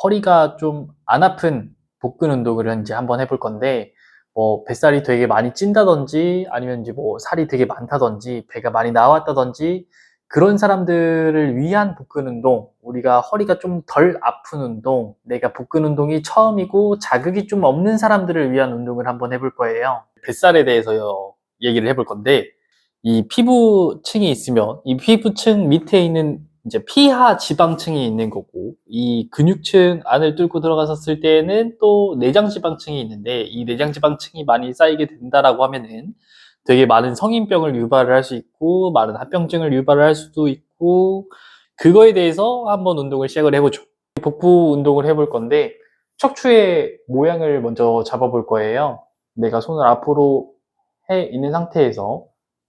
허리가 좀 안 아픈 복근 운동을 이제 한번 해볼 건데, 뭐 뱃살이 되게 많이 찐다든지 아니면 이제 뭐 살이 되게 많다든지 배가 많이 나왔다든지 그런 사람들을 위한 복근 운동, 우리가 허리가 좀 덜 아픈 운동, 내가 복근 운동이 처음이고 자극이 좀 없는 사람들을 위한 운동을 한번 해볼 거예요. 뱃살에 대해서 얘기를 해볼 건데, 이 피부층이 있으면 이 피부층 밑에 있는 이제 피하 지방층이 있는 거고, 이 근육층 안을 뚫고 들어갔었을 때에는 또 내장 지방층이 있는데, 이 내장 지방층이 많이 쌓이게 된다라고 하면은 되게 많은 성인병을 유발을 할 수 있고 많은 합병증을 유발을 할 수도 있고, 그거에 대해서 한번 운동을 시작을 해보죠. 복부 운동을 해볼 건데, 척추의 모양을 먼저 잡아볼 거예요. 내가 손을 앞으로 해 있는 상태에서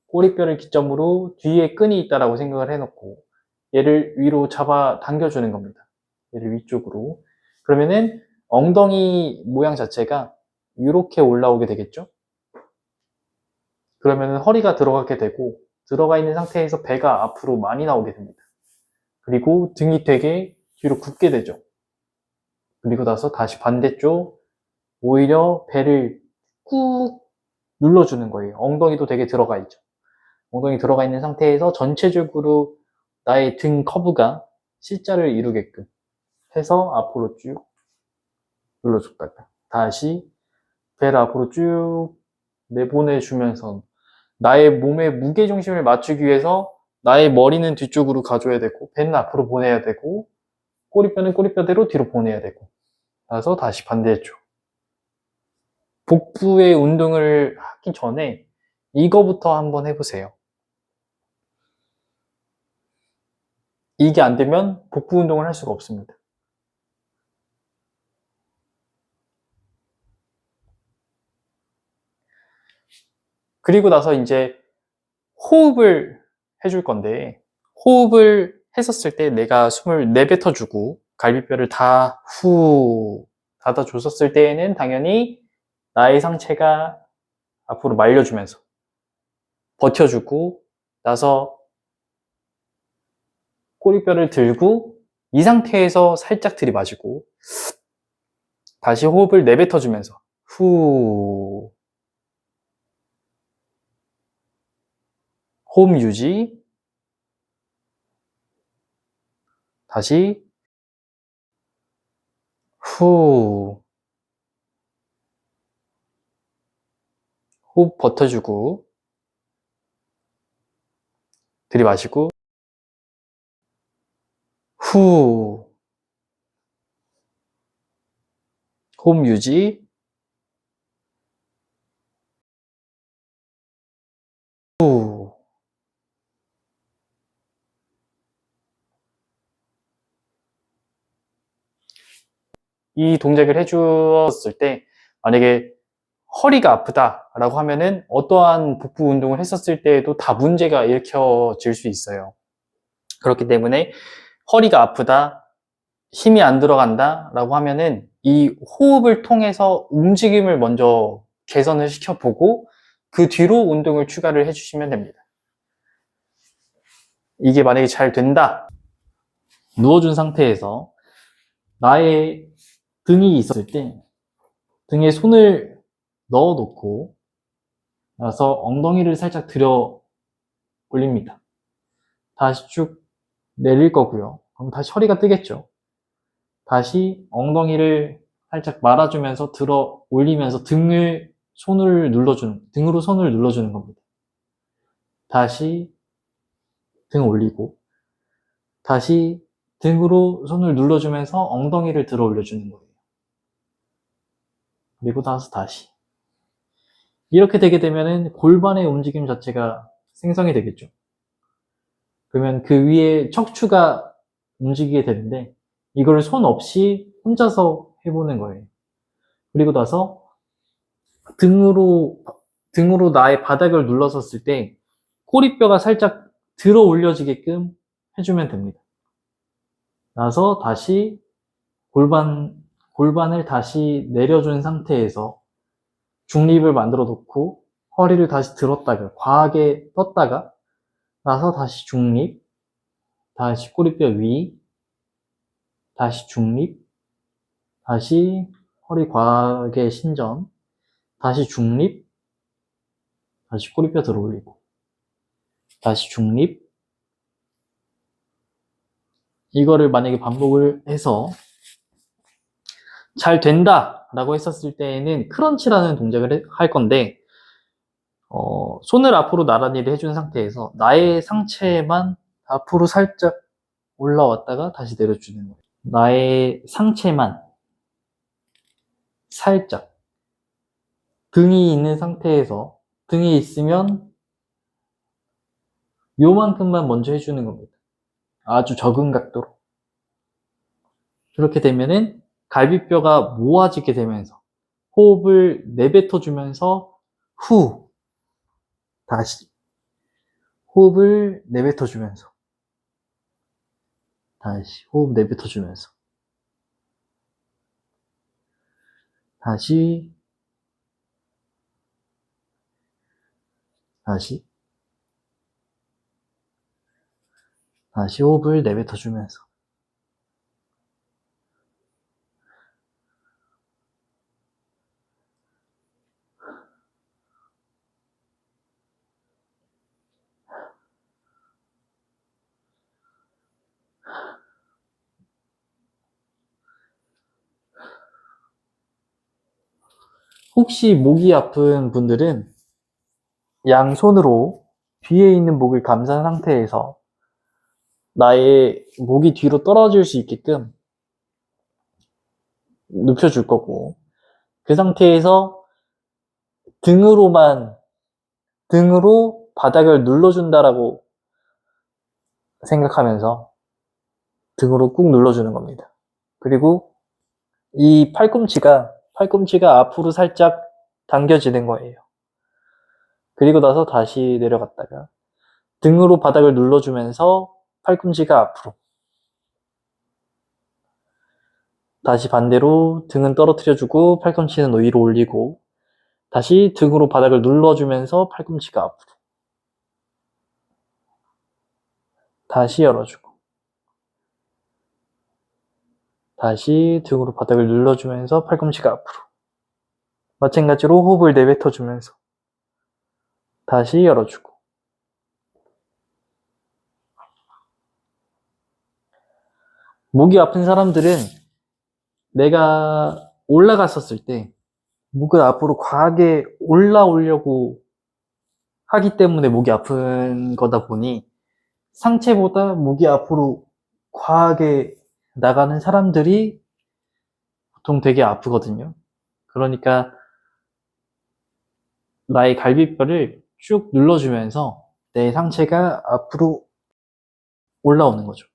꼬리뼈를 기점으로 뒤에 끈이 있다라고 생각을 해놓고 얘를 위로 잡아 당겨주는 겁니다. 얘를 위쪽으로. 그러면은 엉덩이 모양 자체가 이렇게 올라오게 되겠죠? 그러면은 허리가 들어가게 되고, 들어가 있는 상태에서 배가 앞으로 많이 나오게 됩니다. 그리고 등이 되게 뒤로 굽게 되죠. 그리고 나서 다시 반대쪽, 오히려 배를 꾹 눌러주는 거예요. 엉덩이도 되게 들어가 있죠. 엉덩이 들어가 있는 상태에서 전체적으로 나의 등 커브가 C자를 이루게끔 해서 앞으로 쭉 눌러줬다가 다시 배를 앞으로 쭉 내보내주면서 나의 몸의 무게중심을 맞추기 위해서 나의 머리는 뒤쪽으로 가줘야 되고 배는 앞으로 보내야 되고 꼬리뼈는 꼬리뼈대로 뒤로 보내야 되고, 그래서 다시 반대쪽. 복부의 운동을 하기 전에 이거부터 한번 해보세요. 이게 안 되면 복부 운동을 할 수가 없습니다. 그리고 나서 이제 호흡을 해줄 건데, 호흡을 했었을 때 내가 숨을 내뱉어주고 갈비뼈를 다 후 닫아줬었을 때에는 당연히 나의 상체가 앞으로 말려주면서 버텨주고 나서 꼬리뼈를 들고 이 상태에서 살짝 들이마시고 다시 호흡을 내뱉어주면서 후, 호흡 유지, 다시 후, 호흡 버텨주고 들이마시고 후, 호흡 유지, 후. 이 동작을 해주었을 때 만약에 허리가 아프다라고 하면은 어떠한 복부 운동을 했었을 때에도 다 문제가 일으켜질 수 있어요. 그렇기 때문에 허리가 아프다, 힘이 안 들어간다 라고 하면은 이 호흡을 통해서 움직임을 먼저 개선을 시켜보고 그 뒤로 운동을 추가를 해주시면 됩니다. 이게 만약에 잘 된다, 누워준 상태에서 나의 등이 있었을 때 등에 손을 넣어 놓고 나서 엉덩이를 살짝 들어 올립니다. 다시 쭉 내릴 거고요. 그럼 다시 허리가 뜨겠죠. 다시 엉덩이를 살짝 말아주면서 들어 올리면서 등을 손을 눌러주는, 등으로 손을 눌러주는 겁니다. 다시 등 올리고 다시 등으로 손을 눌러주면서 엉덩이를 들어 올려주는 거예요. 그리고 나서 다시 이렇게 되게 되면은 골반의 움직임 자체가 생성이 되겠죠. 그러면 그 위에 척추가 움직이게 되는데 이걸 손 없이 혼자서 해보는 거예요. 그리고 나서 등으로 나의 바닥을 눌러섰을 때 꼬리뼈가 살짝 들어 올려지게끔 해주면 됩니다. 나서 다시 골반을 다시 내려준 상태에서 중립을 만들어 놓고 허리를 다시 들었다가 과하게 떴다가 나서 다시 중립, 다시 꼬리뼈 위, 다시 중립, 다시 허리 과하게 신전, 다시 중립, 다시 꼬리뼈 들어 올리고, 다시 중립. 이거를 만약에 반복을 해서 잘 된다 라고 했었을 때에는 크런치라는 동작을 할 건데, 손을 앞으로 나란히 해준 상태에서 나의 상체만 앞으로 살짝 올라왔다가 다시 내려주는 거예요. 나의 상체만 살짝, 등이 있는 상태에서, 등이 있으면 요만큼만 먼저 해주는 겁니다. 아주 적은 각도로. 그렇게 되면은 갈비뼈가 모아지게 되면서 호흡을 내뱉어주면서 후, 다시 호흡을 내뱉어주면서 다시 호흡 내뱉어주면서 다시 다시 다시 호흡을 내뱉어주면서. 혹시 목이 아픈 분들은 양손으로 뒤에 있는 목을 감싼 상태에서 나의 목이 뒤로 떨어질 수 있게끔 눕혀줄 거고, 그 상태에서 등으로 바닥을 눌러준다라고 생각하면서 등으로 꾹 눌러주는 겁니다. 그리고 이 팔꿈치가 앞으로 살짝 당겨지는 거예요. 그리고 나서 다시 내려갔다가 등으로 바닥을 눌러주면서 팔꿈치가 앞으로, 다시 반대로 등은 떨어뜨려주고 팔꿈치는 위로 올리고, 다시 등으로 바닥을 눌러주면서 팔꿈치가 앞으로, 다시 열어주고, 다시 등으로 바닥을 눌러주면서 팔꿈치가 앞으로, 마찬가지로 호흡을 내뱉어주면서 다시 열어주고. 목이 아픈 사람들은 내가 올라갔었을 때 목을 앞으로 과하게 올라오려고 하기 때문에 목이 아픈 거다 보니, 상체보다 목이 앞으로 과하게 나가는 사람들이 보통 되게 아프거든요. 그러니까 나의 갈비뼈를 쭉 눌러주면서 내 상체가 앞으로 올라오는 거죠.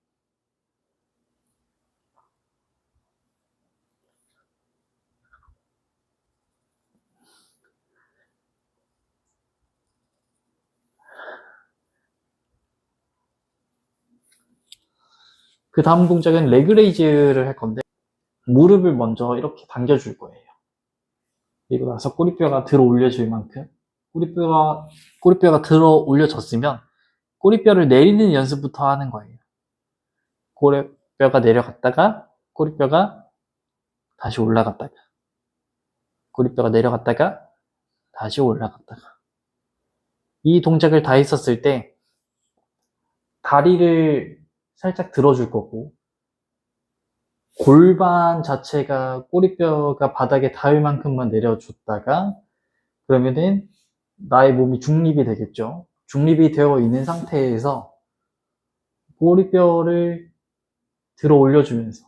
그 다음 동작은 레그레이즈를 할 건데, 무릎을 먼저 이렇게 당겨줄 거예요. 그리고 나서 꼬리뼈가 들어 올려질 만큼, 꼬리뼈가 들어 올려졌으면 꼬리뼈를 내리는 연습부터 하는 거예요. 꼬리뼈가 내려갔다가 꼬리뼈가 다시 올라갔다가, 꼬리뼈가 내려갔다가 다시 올라갔다가. 이 동작을 다 했었을 때 다리를 살짝 들어줄 거고, 골반 자체가 꼬리뼈가 바닥에 닿을 만큼만 내려줬다가, 그러면은 나의 몸이 중립이 되겠죠. 중립이 되어 있는 상태에서 꼬리뼈를 들어 올려주면서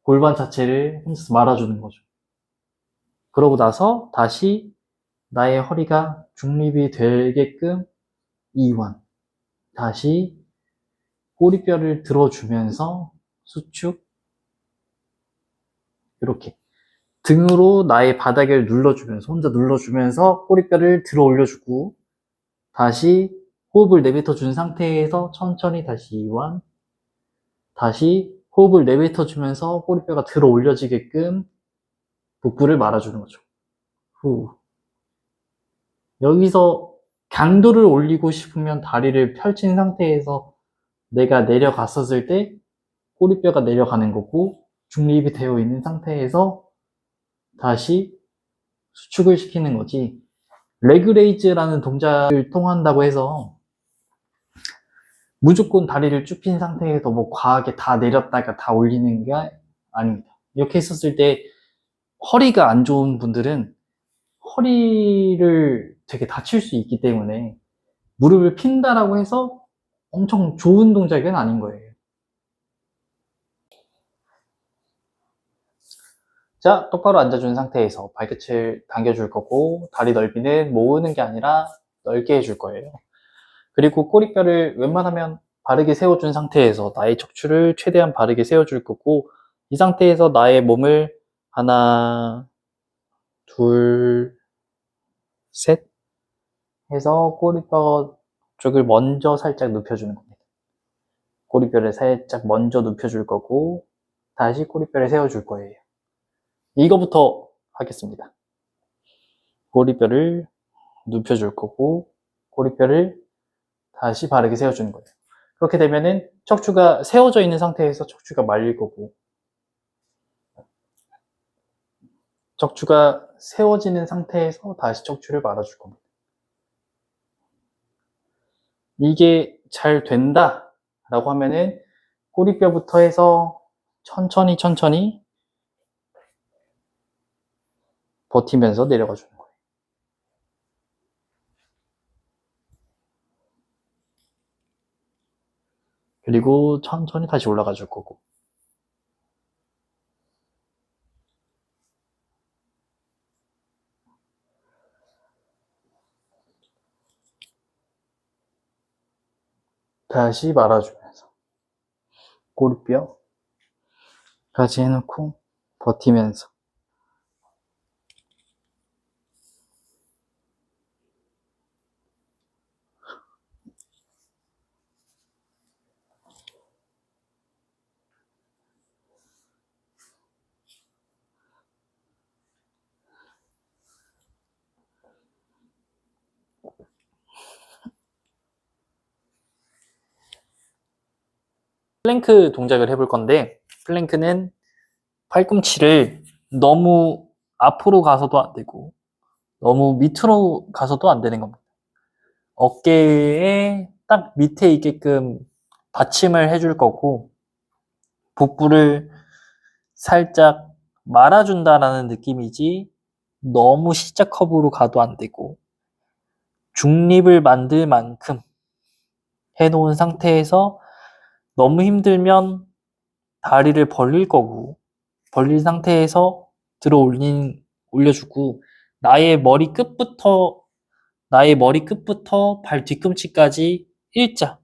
골반 자체를 혼자서 말아주는 거죠. 그러고 나서 다시 나의 허리가 중립이 되게끔 이완, 다시 꼬리뼈를 들어주면서 수축, 이렇게 등으로 나의 바닥을 눌러주면서, 혼자 눌러주면서 꼬리뼈를 들어 올려주고, 다시 호흡을 내뱉어 준 상태에서 천천히 다시 이완, 다시 호흡을 내뱉어 주면서 꼬리뼈가 들어 올려지게끔 복부를 말아주는 거죠. 후. 여기서 강도를 올리고 싶으면 다리를 펼친 상태에서 내가 내려갔었을 때 꼬리뼈가 내려가는 거고, 중립이 되어 있는 상태에서 다시 수축을 시키는 거지. 레그레이즈라는 동작을 통한다고 해서 무조건 다리를 쭉 핀 상태에서 뭐 과하게 다 내렸다가 다 올리는 게 아닙니다. 이렇게 했었을 때 허리가 안 좋은 분들은 허리를 되게 다칠 수 있기 때문에 무릎을 핀다라고 해서 엄청 좋은 동작은 아닌 거예요. 자, 똑바로 앉아준 상태에서 발끝을 당겨줄 거고 다리 넓이는 모으는 게 아니라 넓게 해줄 거예요. 그리고 꼬리뼈를 웬만하면 바르게 세워준 상태에서 나의 척추를 최대한 바르게 세워줄 거고 이 상태에서 나의 몸을 하나, 둘, 셋 해서 꼬리뼈 쪽을 먼저 살짝 눕혀주는 겁니다. 꼬리뼈를 살짝 먼저 눕혀줄 거고 다시 꼬리뼈를 세워줄 거예요. 이거부터 하겠습니다. 꼬리뼈를 눕혀줄 거고 꼬리뼈를 다시 바르게 세워주는 거예요. 그렇게 되면은 척추가 세워져 있는 상태에서 척추가 말릴 거고 척추가 세워지는 상태에서 다시 척추를 말아줄 겁니다. 이게 잘 된다 라고 하면은 꼬리뼈부터 해서 천천히 버티면서 내려가 주는 거예요. 그리고 천천히 다시 올라가 줄 거고 다시 말아주면서 꼬리뼈까지 해놓고 버티면서 플랭크 동작을 해볼 건데 플랭크는 팔꿈치를 너무 앞으로 가서도 안 되고 너무 밑으로 가서도 안 되는 겁니다. 어깨에 딱 밑에 있게끔 받침을 해줄 거고 복부를 살짝 말아준다라는 느낌이지 너무 C자 커브로 가도 안 되고 중립을 만들 만큼 해놓은 상태에서 너무 힘들면 다리를 벌릴 거고 벌린 상태에서 올려주고 나의 머리 끝부터 발 뒤꿈치까지 일자가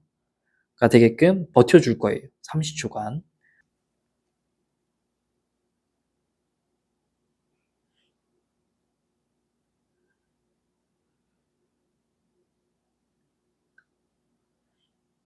되게끔 버텨줄 거예요. 30초간.